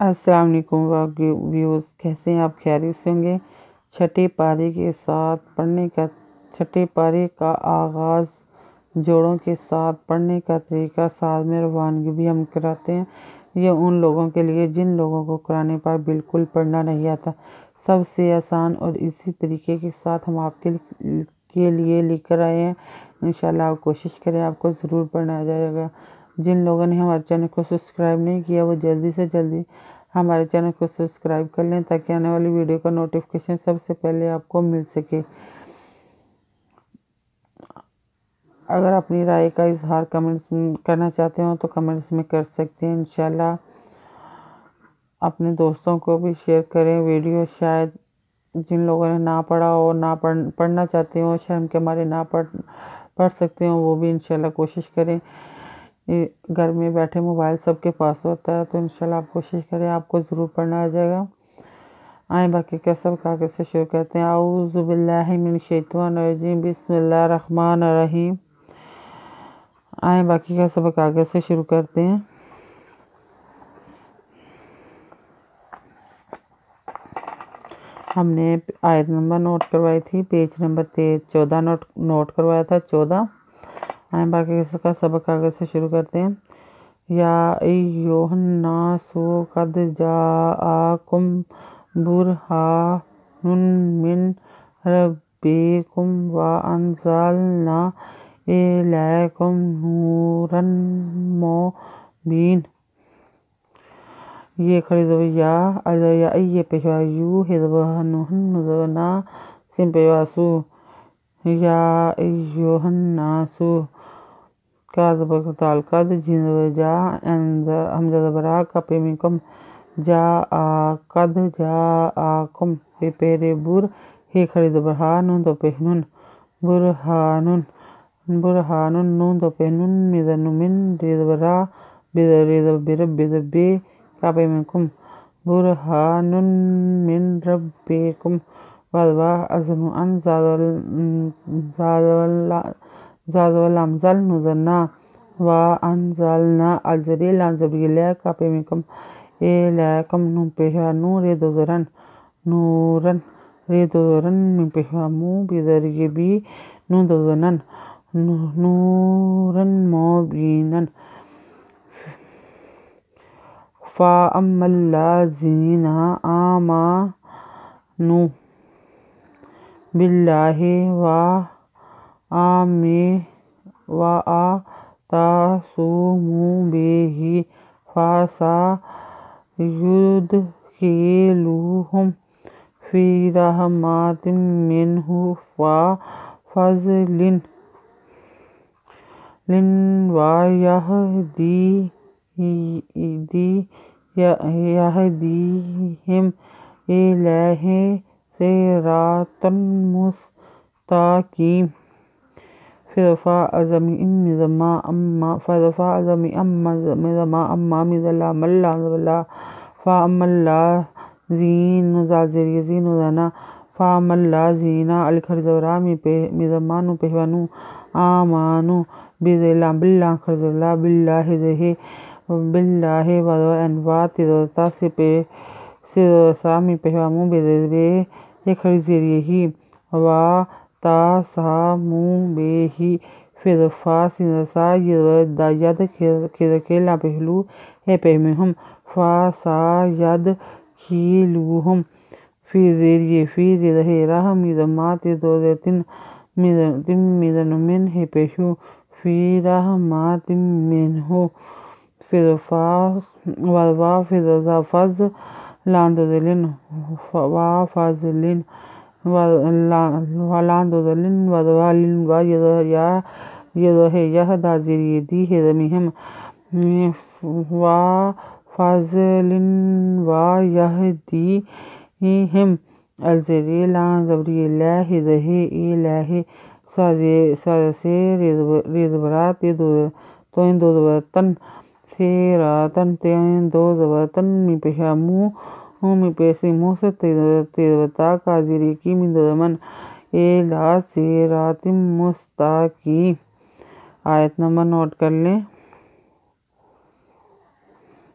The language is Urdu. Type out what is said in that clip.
السلام علیکم ویوز، کیسے ہیں آپ؟ خیریت سے ہوں گے۔ چھٹے پارے کے ساتھ پڑھنے کا چھٹے پارے کا آغاز جوڑوں کے ساتھ پڑھنے کا طریقہ ساز میں روانگی بھی ہم کراتے ہیں۔ یہ ان لوگوں کے لیے جن لوگوں کو قرآن پاک بالکل پڑھنا نہیں آتا، سب سے آسان اور اسی طریقے کے ساتھ ہم آپ کے لیے لے کر آئے ہیں۔ انشاءاللہ آپ کوشش کریں، آپ کو ضرور پڑھنا آ جائے گا۔ جن لوگوں نے ہمارے چینل کو سبسکرائب نہیں کیا وہ جلدی سے جلدی ہمارے چینل کو سبسکرائب کر لیں تاکہ آنے والی ویڈیو کا نوٹیفیکیشن سب سے پہلے آپ کو مل سکے۔ اگر اپنی رائے کا اظہار کمنٹس کرنا چاہتے ہوں تو کمنٹس میں کر سکتے ہیں۔ انشاءاللہ اپنے دوستوں کو بھی شیئر کریں ویڈیو، شاید جن لوگوں نے نہ پڑھا ہو، نہ پڑھنا چاہتے ہوں، شرم کے مارے نہ پڑھ سکتے ہوں، وہ بھی انشاءاللہ کوشش کریں۔ گھر میں بیٹھے موبائل سب کے پاس ہوتا ہے تو انشاءاللہ آپ کوشش کریں، آپ کو ضرور پڑھنا آ جائے گا۔ آئیں باقی کا سب کاغذ سے شروع کرتے ہیں۔ اعوذ باللہ من الشیطان الرجیم، بسم اللہ الرحمن الرحیم۔ آئیں باقی کا سب کاغذ سے شروع کرتے ہیں۔ ہم نے آیت نمبر نوٹ کروائی تھی، پیج نمبر 14 نوٹ کروایا تھا، 14۔ آئیں باقی کا سب کاغذ سے شروع کرتے ہیں۔ یا ایھا الناس قد جاءکم برہان من ربکم وانزلنا الیکم نورا مبینا۔ یہ کھڑی زبر یا یہ پیشوا یو ہے زبر نونا سین پیشوا سو۔ یا ایھا الناس کا زبر دال قد جیم زبر جا حمزہ زبر کا پہ میں کم جا قد جاءکم پہ پیرے بر ہے کھڑی زبر ہا نون دو پہ نون برہانن نون دو پہ نون مزن من ری زبر را ری زبر بے کا پہ میں کم برہانن من ربکم وضوا ازن ان زاد واللام زل نزلنا وانزلنا الزری لام زبری لے کا پہ میں کم الیکم نون پیشوا نور دو زرن نورن ری دو زرن من پیشوا مو بیزری بی نون دو زنن نورا مبینا۔ فاما الذین آمنوا باللہ واعتصموا بہ فسیدخلوہم فی رحمت منہ وفضل ویہدیہم الیہ صراطا مستقیما۔ فاذا الضمیر مما مزن لام اللام زبر لا فاما الذین زال زیر زین زنا فاما الذین الکھڑی زبر مزما نو پیشوا نو آمنو بیزے لام باللام کھڑی زبر لا باللہ زہ باللہ وضوا انوا تی زبر تا سے پہ سے سا می پیشوا مو بیزے بے یہ کھڑی زیر ہی واعتصموا بہ فیض فا سین سا یہ دا ید کھے لام پہلو ہے پہ میں ہم فسیدخلوہم فی زیر یہ فی زیر ہے راہ مزما تی دو زیر تن مزن من ہے پیشو فی رحمت منہ وضوا فیض زا فض لام دو زلن وفضلن لام دو زلن وضوا لن و یہ ہے یہ دا زیر یہ دی ہے زمین وفضلن ویہدیہم الزری لام زبری لہ زہ الہ سا سے ری زبرات توئن دو زبر تن صراطن تین دو زبر تن می پیشوا مو می پیسی موس تی زبر تا کا زیر کی من دو زمن الی صراط مستقیم۔ آیت نمبر نوٹ کر لیں۔